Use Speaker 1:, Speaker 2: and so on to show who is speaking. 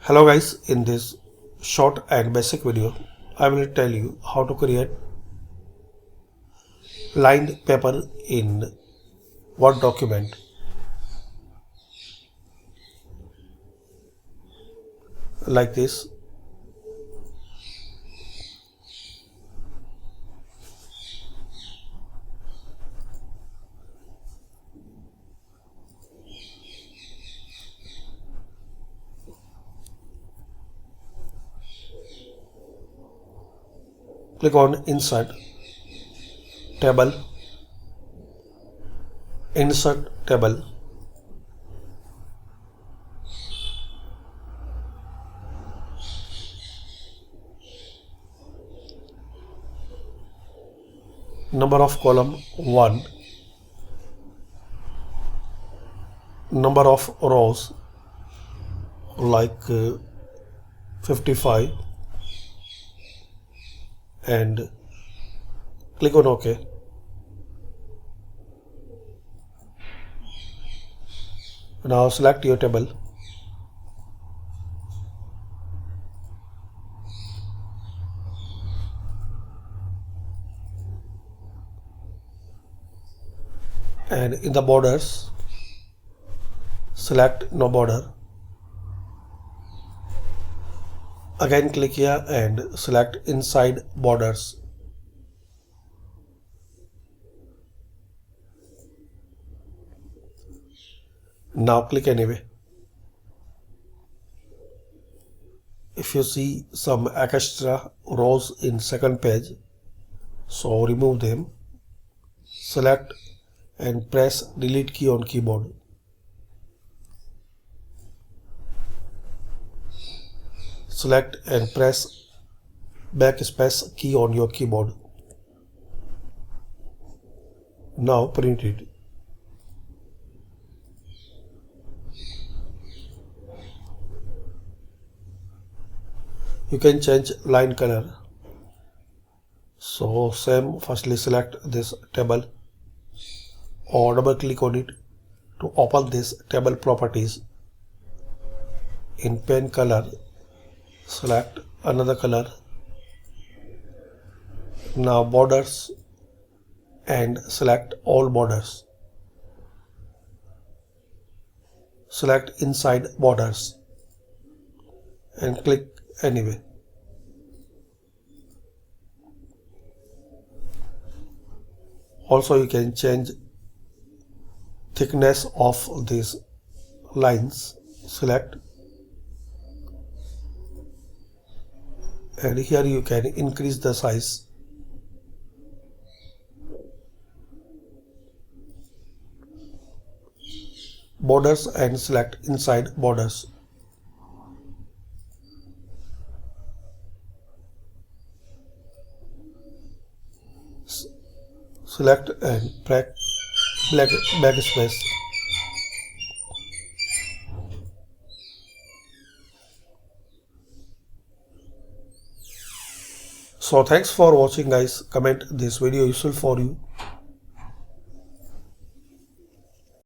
Speaker 1: Hello guys, in this short and basic video, I will tell you how to create lined paper in Word document. Like this. Click on Insert, Table, Insert Table. Number of column 1, number of rows like 55 and click on OK. Now select your table. And in the borders, select no border. Again click here and select inside borders. Now click anyway. If you see some extra rows in second page, so remove them. Select and press delete key on keyboard. Select and press backspace key on your keyboard. Now print it. You can change line color. So same, firstly select this table or double click on it to open this table properties. In pen color, select another color. Now borders and select all borders. Select inside borders and click anyway. Also you can change thickness of these lines. Select and here you can increase the size. Borders and select inside borders. Select and press backspace. So thanks for watching guys. Comment this video useful for you.